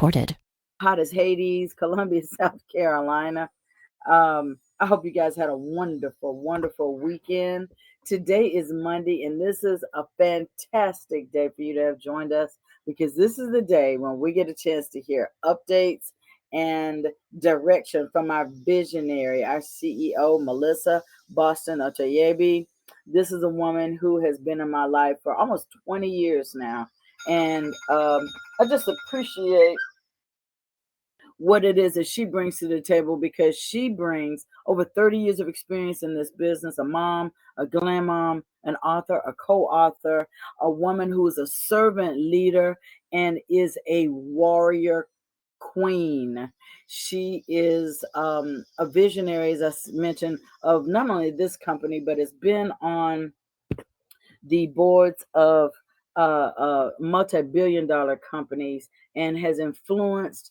recorded. Hot as Hades, Columbia, South Carolina. I hope you guys had a wonderful, wonderful weekend. Today is Monday, and this is a fantastic day for you to have joined us because this is the day when we get a chance to hear updates and direction from our visionary, our CEO, Melissa Boston Otoyebi. This is a woman who has been in my life for almost 20 years now. And I just appreciate what it is that she brings to the table because she brings over 30 years of experience in this business, a mom, a glam mom, an author, a co-author, a woman who is a servant leader and is a warrior queen. She is a visionary, as I mentioned, of not only this company, but has been on the boards of multi-billion dollar companies and has influenced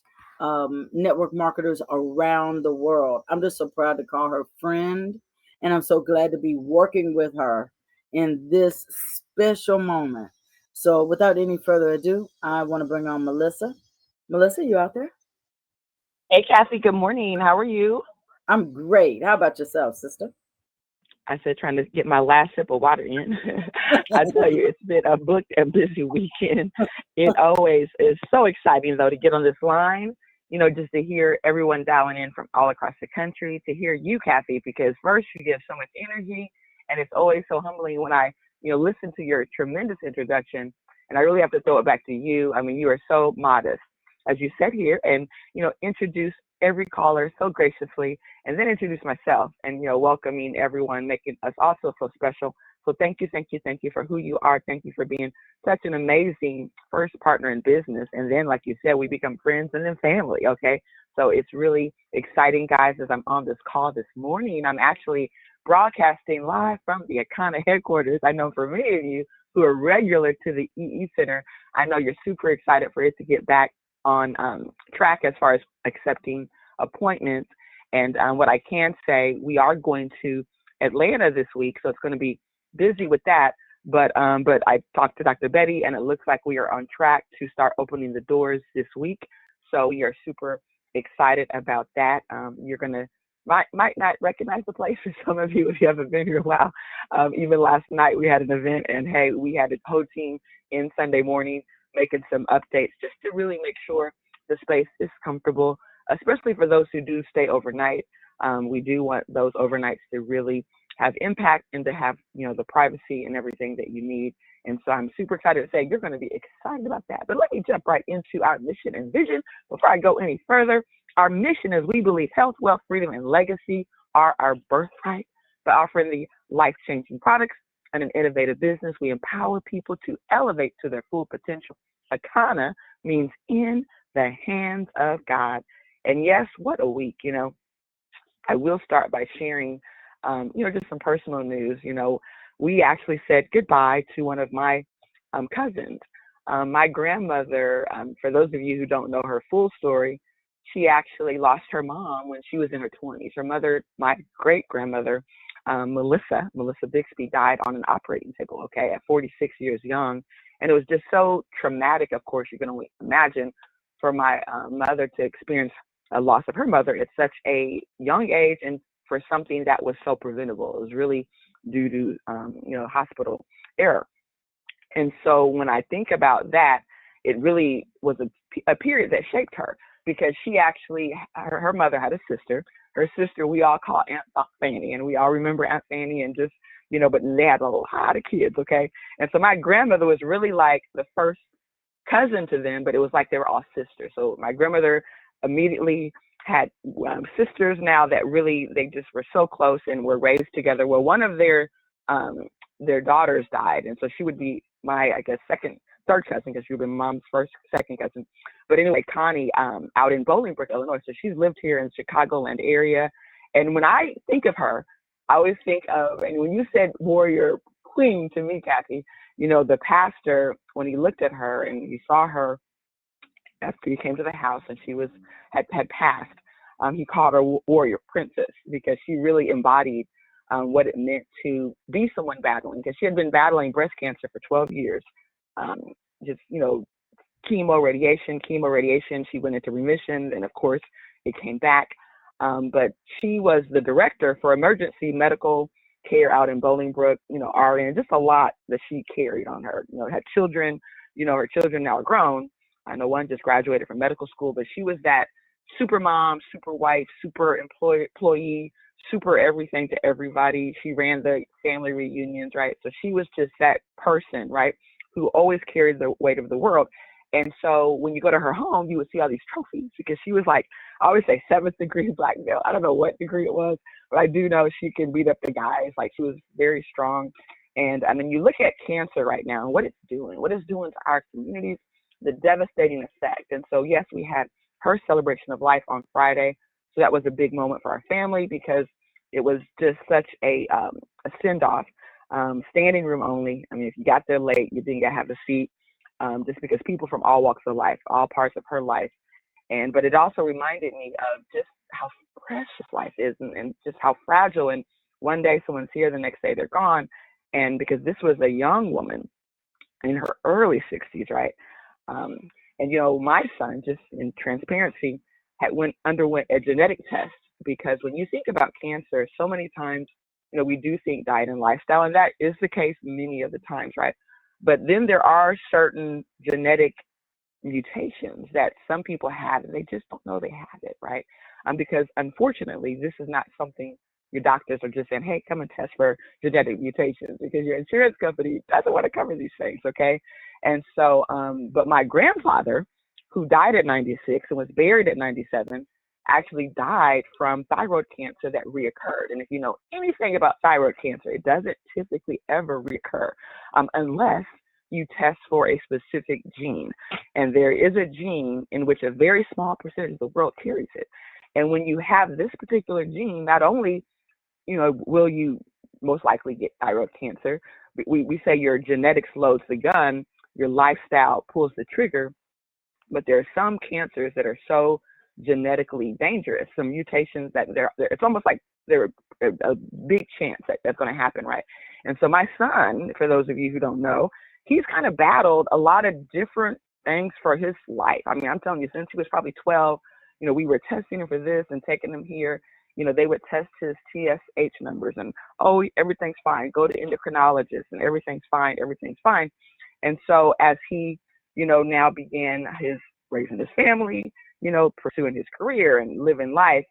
network marketers around the world. I'm just so proud to call her friend, and I'm so glad to be working with her in this special moment. So without any further ado, I want to bring on Melissa. Melissa, you out there? Hey, Kathy, good morning. How are you? I'm great. How about yourself, sister? I said, trying to get my last sip of water in. I tell you, it's been a booked and busy weekend. It always is so exciting, though, to get on this line, just to hear everyone dialing in from all across the country, to hear you, Kathy, because first you give so much energy, and it's always so humbling when I, listen to your tremendous introduction, and I really have to throw it back to you. I mean, you are so modest as you sit here and, introduce every caller so graciously and then introduce myself and, welcoming everyone, making us also so special. So thank you, thank you, thank you for who you are. Thank you for being such an amazing first partner in business. And then, like you said, we become friends and then family. Okay. So it's really exciting, guys, as I'm on this call this morning. I'm actually broadcasting live from the Akana headquarters. I know for many of you who are regular to the EE Center, I know you're super excited for it to get back on track as far as accepting appointments. And what I can say, we are going to Atlanta this week, so it's going to be busy with that. But I talked to Dr. Betty, and it looks like we are on track to start opening the doors this week. So we are super excited about that. You're going to might not recognize the place for some of you if you haven't been here a while. Even last night we had an event, and hey, we had a whole team in Sunday morning making some updates just to really make sure the space is comfortable, especially for those who do stay overnight. We do want those overnights to really have impact and to have, the privacy and everything that you need. And so I'm super excited to say you're going to be excited about that. But let me jump right into our mission and vision before I go any further. Our mission is we believe health, wealth, freedom, and legacy are our birthright. By offering the life-changing products and an innovative business, we empower people to elevate to their full potential. Akana means in the hands of God. And yes, what a week, I will start by sharing, just some personal news. We actually said goodbye to one of my cousins. My grandmother, for those of you who don't know her full story, she actually lost her mom when she was in her 20s. Her mother, my great-grandmother, Melissa Bixby, died on an operating table, okay, at 46 years young. And it was just so traumatic, of course, you can only imagine, for my mother to experience a loss of her mother at such a young age and for something that was so preventable. It was really due to, hospital error. And so when I think about that, it really was a period that shaped her because she actually, her mother had a sister. Her sister, we all call Aunt Fanny, and we all remember Aunt Fanny and just, but they had a lot of kids, okay? And so my grandmother was really like the first cousin to them, but it was like they were all sisters. So my grandmother immediately had sisters now that really, they just were so close and were raised together. Well, one of their daughters died, and so she would be my, I guess, third cousin, because she would be mom's second cousin. But anyway, Connie, out in Bolingbrook, Illinois. So she's lived here in Chicagoland area. And when I think of her, I always think of, and when you said warrior queen to me, Kathy, the pastor, when he looked at her and he saw her after he came to the house and she had passed, he called her warrior princess because she really embodied what it meant to be someone battling, because she had been battling breast cancer for 12 years. Just, chemo, radiation. She went into remission, and of course, it came back. But she was the director for emergency medical care out in Bolingbrook, RN, just a lot that she carried on her. Had children, her children now are grown. I know one just graduated from medical school, but she was that super mom, super wife, super employee, super everything to everybody. She ran the family reunions, right? So she was just that person, right, who always carried the weight of the world. And so when you go to her home, you would see all these trophies because she was like, I always say 7th degree black belt. I don't know what degree it was, but I do know she can beat up the guys. Like, she was very strong. And I mean, you look at cancer right now and what it's doing to our communities, the devastating effect. And so, yes, we had her celebration of life on Friday. So that was a big moment for our family because it was just such a send-off, standing room only. I mean, if you got there late, you didn't get to have a seat, just because people from all walks of life, all parts of her life. But it also reminded me of just how precious life is and just how fragile. And one day someone's here, the next day they're gone. And because this was a young woman in her early 60s, right? My son, just in transparency, underwent a genetic test because when you think about cancer, so many times, we do think diet and lifestyle, and that is the case many of the times, right? But then there are certain genetic mutations that some people have and they just don't know they have it, right? Because unfortunately, this is not something your doctors are just saying, hey, come and test for genetic mutations, because your insurance company doesn't want to cover these things, okay? And so, but my grandfather, who died at 96 and was buried at 97, actually died from thyroid cancer that reoccurred. And if you know anything about thyroid cancer, it doesn't typically ever reoccur unless you test for a specific gene. And there is a gene in which a very small percentage of the world carries it. And when you have this particular gene, not only, will you most likely get thyroid cancer, we say your genetics loads the gun, your lifestyle pulls the trigger, but there are some cancers that are so genetically dangerous, some mutations that it's almost like they're a big chance that that's going to happen, right? And so my son, for those of you who don't know, he's kind of battled a lot of different things for his life. I mean, I'm telling you, since he was probably 12, we were testing him for this and taking him here. They would test his TSH numbers and, oh, everything's fine. Go to endocrinologist and everything's fine. And so as he, now began raising his family, pursuing his career and living life,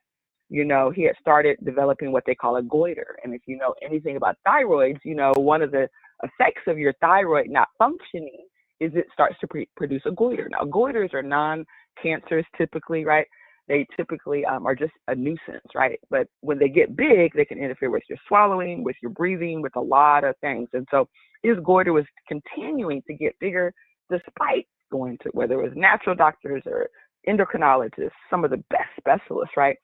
he had started developing what they call a goiter. And if you know anything about thyroids, one of the effects of your thyroid not functioning is it starts to produce a goiter. Now, goiters are non-cancerous typically, right? They typically are just a nuisance, right? But when they get big, they can interfere with your swallowing, with your breathing, with a lot of things. And so his goiter was continuing to get bigger despite going to, whether it was natural doctors or endocrinologists, some of the best specialists, right?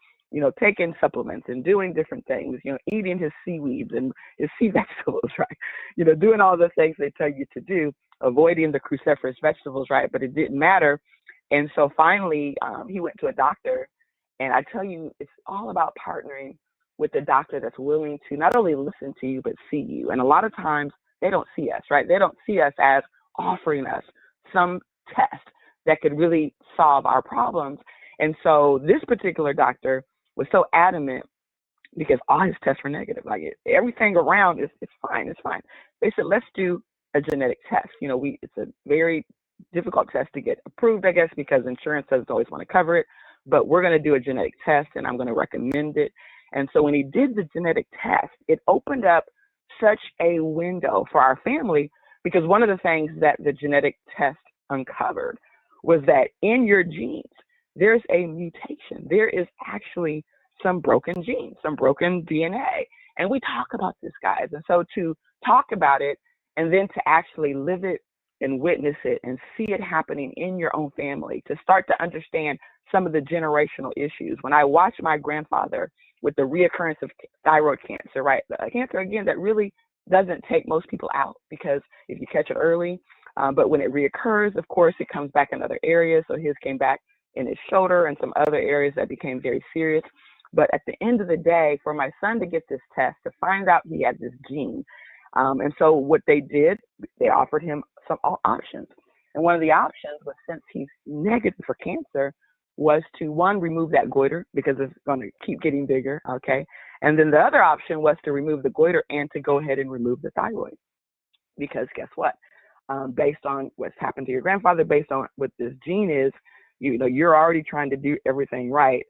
Taking supplements and doing different things, eating his seaweeds and his sea vegetables, right? Doing all the things they tell you to do, avoiding the cruciferous vegetables, right? But it didn't matter. And so finally, he went to a doctor. And I tell you, it's all about partnering with the doctor that's willing to not only listen to you, but see you. And a lot of times they don't see us, right? They don't see us as offering us some test that could really solve our problems. And so this particular doctor was so adamant because all his tests were negative. Like everything around is fine. They said, let's do a genetic test. It's a very difficult test to get approved, I guess, because insurance doesn't always want to cover it. But we're going to do a genetic test, and I'm going to recommend it. And so when he did the genetic test, it opened up such a window for our family, because one of the things that the genetic test uncovered was that in your genes, there's a mutation. There is actually some broken genes, some broken DNA. And we talk about this, guys. And so to talk about it and then to actually live it and witness it and see it happening in your own family, to start to understand some of the generational issues. When I watched my grandfather with the reoccurrence of thyroid cancer, right? A cancer, again, that really doesn't take most people out because if you catch it early, but when it reoccurs, of course, it comes back in other areas. So his came back in his shoulder and some other areas that became very serious. But at the end of the day, for my son to get this test, to find out he had this gene. And so what they did, they offered him some options. And one of the options was, since he's negative for cancer, was to, one, remove that goiter because it's going to keep getting bigger, okay? And then the other option was to remove the goiter and to go ahead and remove the thyroid. Because guess what? Based on what's happened to your grandfather, based on what this gene is, you're already trying to do everything right.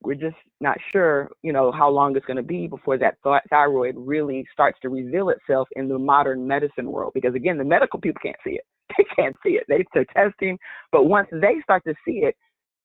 We're just not sure, how long it's going to be before that thyroid really starts to reveal itself in the modern medicine world. Because again, the medical people can't see it. They can't see it. They're testing, but once they start to see it,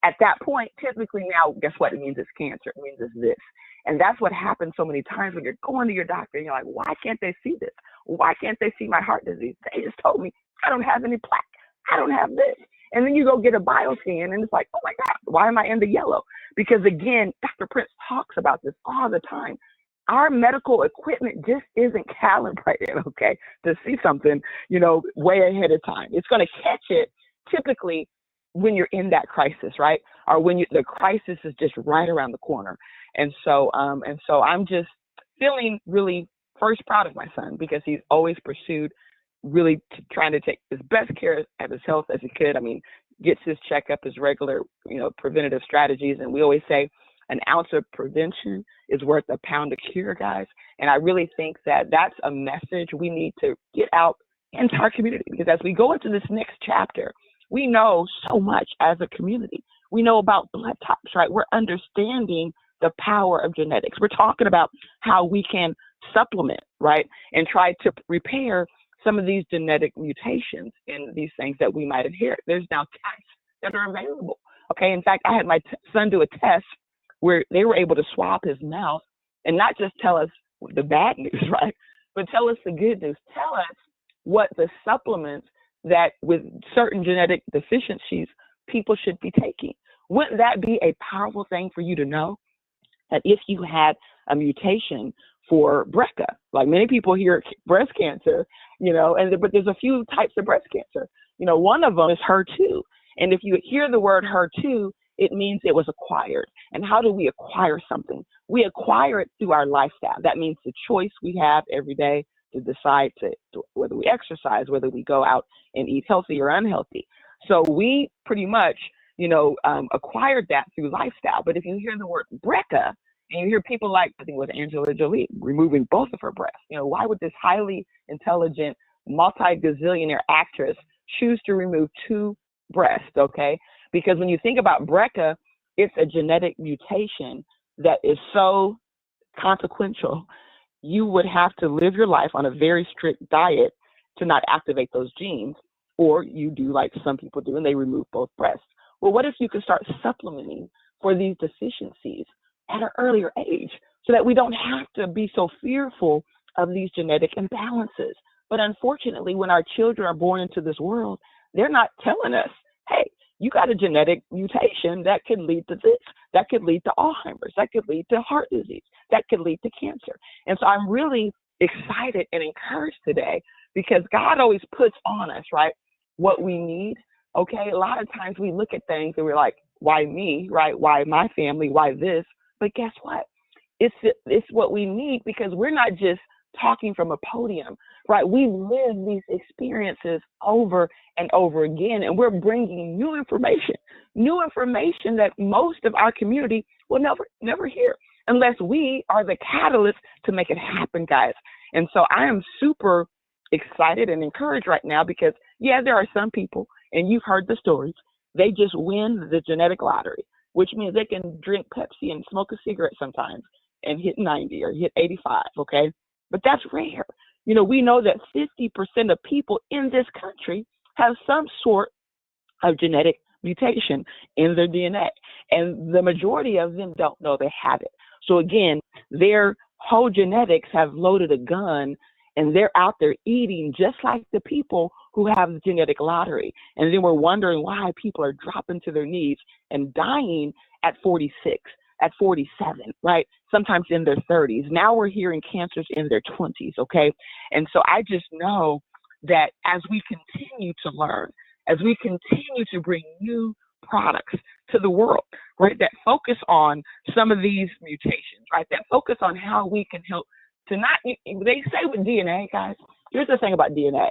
at that point, typically now, guess what? It means it's cancer. It means it's this. And that's what happens so many times when you're going to your doctor and you're like, why can't they see this? Why can't they see my heart disease? They just told me I don't have any plaque. I don't have this. And then you go get a bioscan and it's like, oh my God, why am I in the yellow? Because again, Dr. Prince talks about this all the time. Our medical equipment just isn't calibrated, okay, to see something, way ahead of time. It's going to catch it typically when you're in that crisis, right? Or when the crisis is just right around the corner. And so I'm just feeling really first proud of my son, because he's always pursued really trying to take his best care of his health as he could. I mean, gets his checkup, his regular, preventative strategies. And we always say an ounce of prevention is worth a pound of cure, guys. And I really think that that's a message we need to get out into our community, because as we go into this next chapter, we know so much as a community. We know about blood types, right? We're understanding the power of genetics. We're talking about how we can supplement, right? And try to repair some of these genetic mutations in these things that we might inherit. There's now tests that are available. Okay. In fact, I had my son do a test where they were able to swab his mouth and not just tell us the bad news, right? But tell us the good news. Tell us what the supplements that with certain genetic deficiencies people should be taking. Wouldn't that be a powerful thing for you to know? That if you had a mutation for BRCA, like many people hear breast cancer, but there's a few types of breast cancer. One of them is HER2. And if you hear the word HER2, it means it was acquired. And how do we acquire something? We acquire it through our lifestyle. That means the choice we have every day to decide to whether we exercise, whether we go out and eat healthy or unhealthy. So we pretty much, acquired that through lifestyle. But if you hear the word BRCA, and you hear people like, I think it was Angela Jolie, removing both of her breasts, why would this highly intelligent, multi-gazillionaire actress choose to remove 2 breasts, okay? Because when you think about BRCA, it's a genetic mutation that is so consequential. You would have to live your life on a very strict diet to not activate those genes, or you do like some people do and they remove both breasts. Well, what if you could start supplementing for these deficiencies at an earlier age so that we don't have to be so fearful of these genetic imbalances? But unfortunately, when our children are born into this world, they're not telling us, hey, you got a genetic mutation that could lead to this, that could lead to Alzheimer's, that could lead to heart disease, that could lead to cancer. And so I'm really excited and encouraged today, because God always puts on us, right, what we need. Okay, a lot of times we look at things and we're like, why me, right? Why my family? Why this? But guess what? It's what we need, because we're not just talking from a podium, right? We live these experiences over and over again, and we're bringing new information that most of our community will never hear unless we are the catalyst to make it happen, guys. And so I am super excited and encouraged right now, because there are some people, and you've heard the stories, they just win the genetic lottery, which means they can drink Pepsi and smoke a cigarette sometimes and hit 90 or hit 85, okay? But that's rare. We know that 50% of people in this country have some sort of genetic mutation in their DNA, and the majority of them don't know they have it. So again, their whole genetics have loaded a gun, and they're out there eating just like the people who have the genetic lottery. And then we're wondering why people are dropping to their knees and dying at 46, at 47, right? Sometimes in their 30s. Now we're hearing cancers in their 20s, okay? And so I just know that as we continue to learn, as we continue to bring new products to the world, right, that focus on some of these mutations, right, that focus on how we can help to not, they say with DNA, guys, here's the thing about DNA.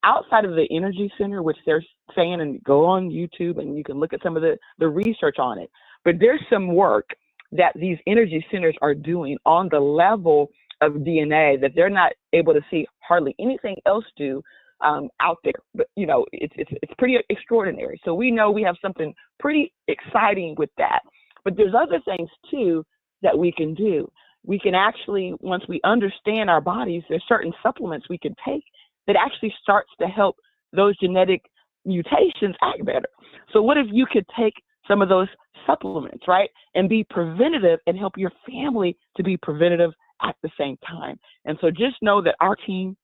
outside of the Energy Center, which they're saying, and go on YouTube and you can look at some of the research on it, but there's some work that these energy centers are doing on the level of DNA that they're not able to see hardly anything else do out there. But it's pretty extraordinary. So we know we have something pretty exciting with that. But there's other things too that we can do. We can actually, once we understand our bodies, there's certain supplements we can take that actually starts to help those genetic mutations act better. So what if you could take some of those supplements, right, and be preventative and help your family to be preventative at the same time? And so just know that our team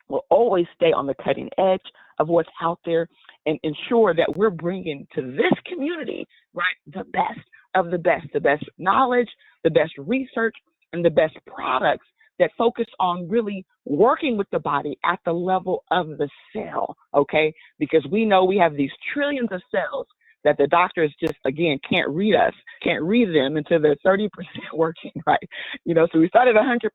will always stay on the cutting edge of what's out there and ensure that we're bringing to this community, right, the best of the best knowledge, the best research, and the best products that focus on really working with the body at the level of the cell, okay? Because we know we have these trillions of cells that the doctors just, again, can't read them until they're 30% working, right? So we start at 100%.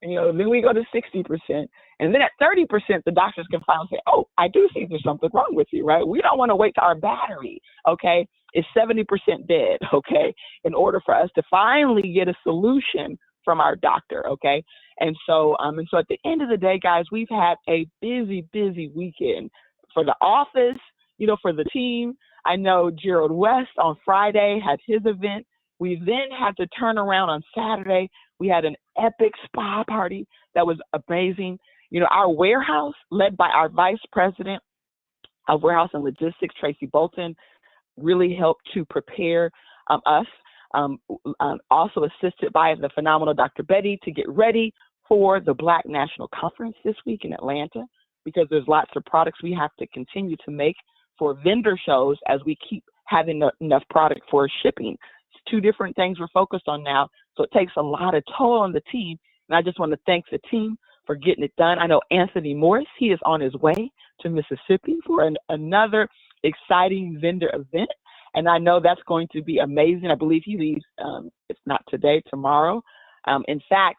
Then we go to 60%. And then at 30%, the doctors can finally say, oh, I do think there's something wrong with you, right? We don't want to wait till our battery, okay, is 70% dead, okay, in order for us to finally get a solution from our doctor, okay? And so at the end of the day, guys, we've had a busy weekend for the office, for the team. I know Gerald West on Friday had his event. We then had to turn around on Saturday. We had an epic spa party that was amazing. Our warehouse, led by our Vice President of Warehouse and Logistics, Tracy Bolton, really helped to prepare us, also assisted by the phenomenal Dr. Betty, to get ready for the Black National Conference this week in Atlanta, because there's lots of products we have to continue to make for vendor shows as we keep having enough product for shipping. It's two different things we're focused on now, so it takes a lot of toll on the team, and I just want to thank the team for getting it done. I know Anthony Morris, he is on his way to Mississippi for another exciting vendor event, and I know that's going to be amazing. I believe he leaves, if not today, tomorrow. In fact,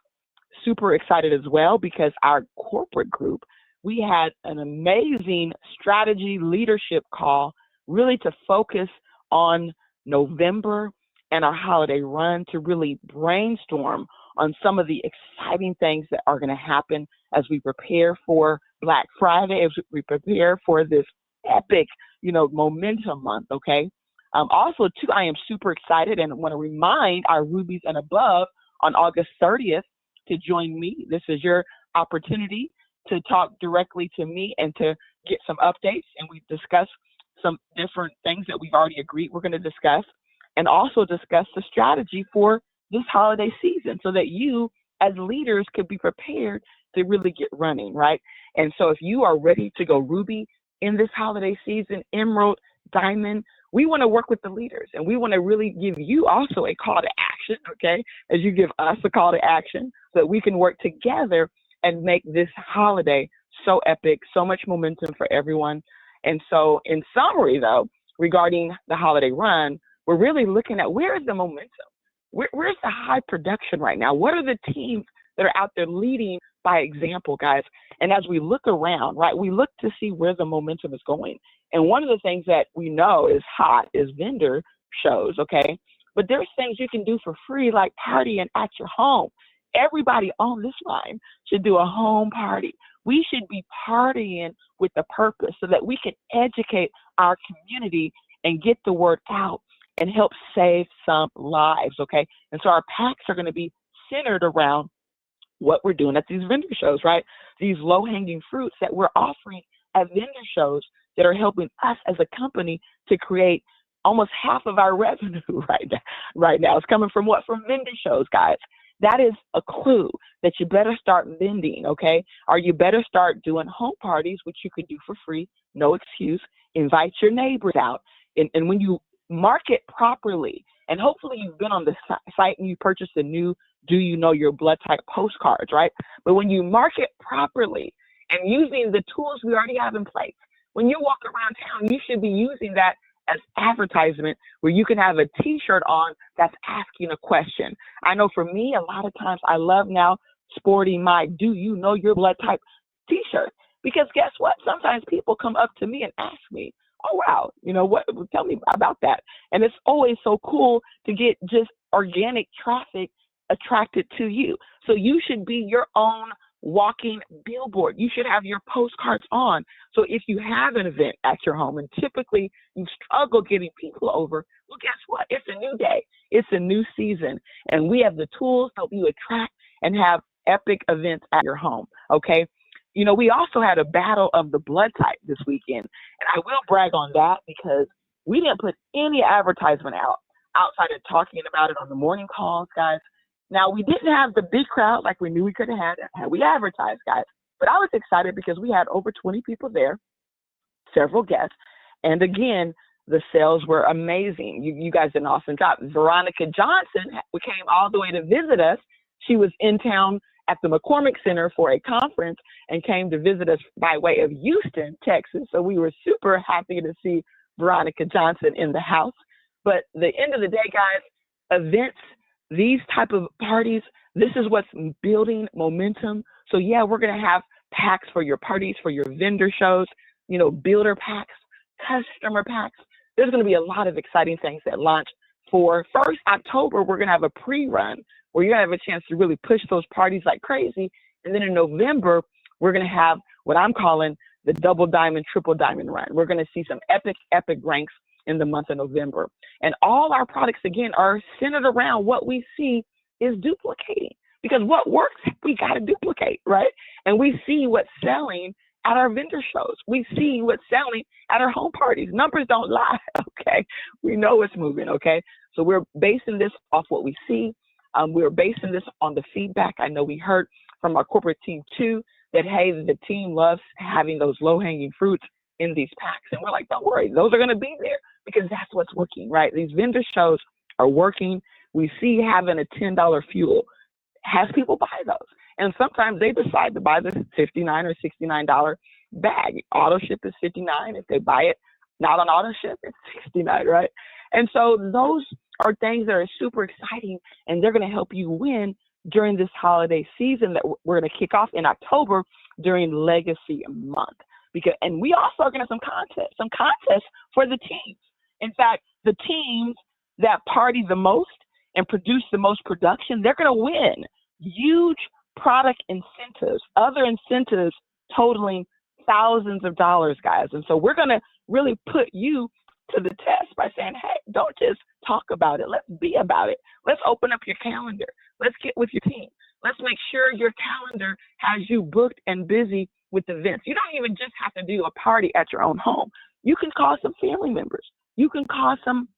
super excited as well because our corporate group, we had an amazing strategy leadership call really to focus on November and our holiday run, to really brainstorm on some of the exciting things that are going to happen as we prepare for Black Friday, as we prepare for this epic, momentum month, okay? Also, too, I am super excited and want to remind our Rubies and Above on August 30th to join me. This is your opportunity to talk directly to me and to get some updates, and we discuss some different things that we've already agreed we're going to discuss, and also discuss the strategy for this holiday season so that you as leaders could be prepared to really get running, right? And so if you are ready to go Ruby in this holiday season, Emerald, Diamond, we want to work with the leaders, and we want to really give you also a call to action, okay, as you give us a call to action so that we can work together and make this holiday so epic, so much momentum for everyone. And so in summary, though, regarding the holiday run, we're really looking at where is the momentum? Where's the high production right now? What are the teams that are out there leading by example, guys? And as we look around, right, we look to see where the momentum is going. And one of the things that we know is hot is vendor shows, okay? But there's things you can do for free, like partying at your home. Everybody on this line should do a home party. We should be partying with a purpose so that we can educate our community and get the word out and help save some lives, okay? And so our packs are going to be centered around what we're doing at these vendor shows, right? These low-hanging fruits that we're offering at vendor shows that are helping us as a company to create almost half of our revenue right now. It's coming from what? From vendor shows, guys. That is a clue that you better start vending, okay? Or you better start doing home parties, which you could do for free, no excuse. Invite your neighbors out. And when you market properly, and hopefully you've been on the site and you purchased a new Do You Know Your Blood Type postcards, right? But when you market properly and using the tools we already have in place, when you walk around town, you should be using that as advertisement where you can have a t-shirt on that's asking a question. I know for me, a lot of times I love now sporting my Do You Know Your Blood Type t-shirt. Because guess what? Sometimes people come up to me and ask me, oh, wow, what, tell me about that. And it's always so cool to get just organic traffic attracted to you. So you should be your own walking billboard. You should have your postcards on. So if you have an event at your home and typically you struggle getting people over, well, guess what? It's a new day. It's a new season. And we have the tools to help you attract and have epic events at your home. Okay. We also had a battle of the blood type this weekend. And I will brag on that because we didn't put any advertisement out outside of talking about it on the morning calls, guys. Now, we didn't have the big crowd like we knew we could have had we advertised, guys. But I was excited because we had over 20 people there, several guests. And again, the sales were amazing. You guys did an awesome job. Veronica Johnson came all the way to visit us. She was in town at the McCormick Center for a conference and came to visit us by way of Houston, Texas. So we were super happy to see Veronica Johnson in the house. But the end of the day, guys, events, these type of parties, this is what's building momentum. So yeah, we're going to have packs for your parties, for your vendor shows, builder packs, customer packs. There's going to be a lot of exciting things that launch. For 1st October, we're going to have a pre-run where you're going to have a chance to really push those parties like crazy. And then in November, we're going to have what I'm calling the double diamond, triple diamond run. We're going to see some epic ranks in the month of November. And all our products, again, are centered around what we see is duplicating. Because what works, we got to duplicate, right? And we see what's selling at our vendor shows. We see what's selling at our home parties. Numbers don't lie, okay? We know it's moving, okay? So we're basing this off what we see. We're basing this on the feedback. I know we heard from our corporate team too that, hey, the team loves having those low-hanging fruits in these packs. And we're like, don't worry, those are going to be there because that's what's working, right? These vendor shows are working. We see having a $10 fuel has people buy those. And sometimes they decide to buy this $59 or $69 bag. Auto ship is $59. If they buy it not on auto ship, it's $69, right? And so those are things that are super exciting, and they're going to help you win during this holiday season that we're going to kick off in October during Legacy Month. And we also are going to have some contests for the teams. In fact, the teams that party the most and produce the most production, they're going to win huge product incentives, other incentives totaling thousands of dollars, guys. And so we're going to really put you to the test by saying, hey, don't just talk about it. Let's be about it. Let's open up your calendar. Let's get with your team. Let's make sure your calendar has you booked and busy with events. You don't even just have to do a party at your own home. You can call some family members. You can call some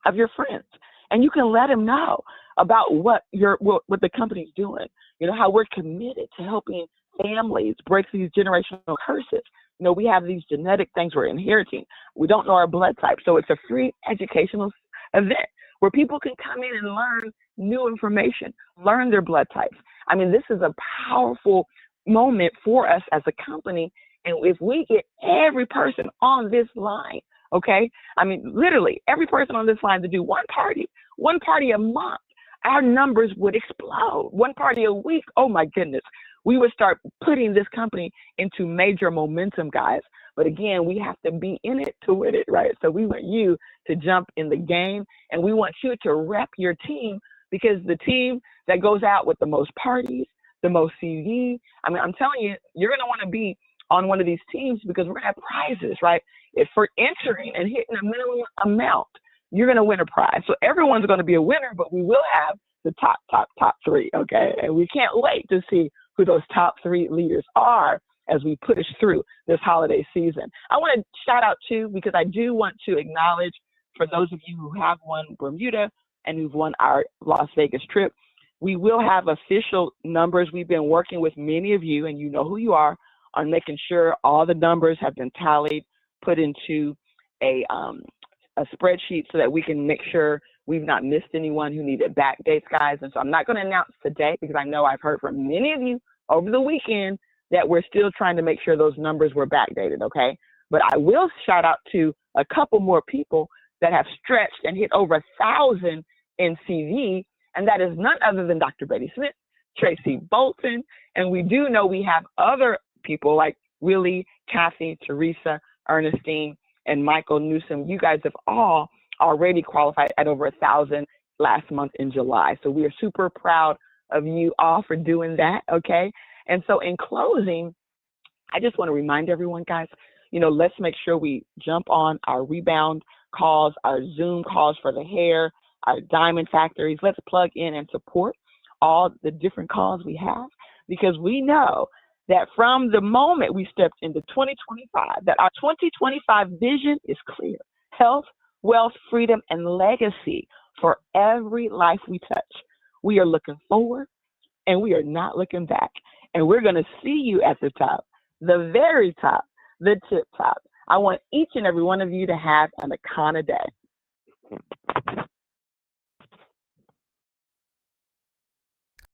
of your friends, and you can let them know about what the company's doing. How we're committed to helping families break these generational curses. We have these genetic things we're inheriting. We don't know our blood type. So it's a free educational event where people can come in and learn new information, learn their blood types. I mean, this is a powerful moment for us as a company. And if we get every person on this line, okay, I mean, literally every person on this line to do one party a month, our numbers would explode. One party a week, oh my goodness. We would start putting this company into major momentum, guys. But again, we have to be in it to win it, right? So we want you to jump in the game, and we want you to rep your team, because the team that goes out with the most parties, the most CV, I mean, I'm telling you, you're going to want to be on one of these teams because we're going to have prizes, right? If for entering and hitting a minimum amount, you're going to win a prize. So everyone's going to be a winner, but we will have the top three, okay? And we can't wait to see who those top three leaders are as we push through this holiday season. I want to shout out too, because I do want to acknowledge for those of you who have won Bermuda and who've won our Las Vegas trip, we will have official numbers. We've been working with many of you, and you know who you are, on making sure all the numbers have been tallied, put into a spreadsheet so that we can make sure we've not missed anyone who needed back dates, guys. And so I'm not going to announce today, because I know I've heard from many of you over the weekend that we're still trying to make sure those numbers were backdated, okay? But I will shout out to a couple more people that have stretched and hit over 1,000 in CV, and that is none other than Dr. Betty Smith, Tracy Bolton, and we do know we have other people like Willie, Kathy, Teresa, Ernestine, and Michael Newsom. You guys have all already qualified at over 1,000 last month in July. So we are super proud of you all for doing that, okay? And so in closing, I just want to remind everyone, guys, let's make sure we jump on our rebound calls, our Zoom calls for the hair, our diamond factories. Let's plug in and support all the different calls we have, because we know that from the moment we stepped into 2025, that our 2025 vision is clear: health, wealth, freedom, and legacy for every life we touch. We are looking forward and we are not looking back. And we're going to see you at the top, the very top, the tip top. I want each and every one of you to have an Icona day.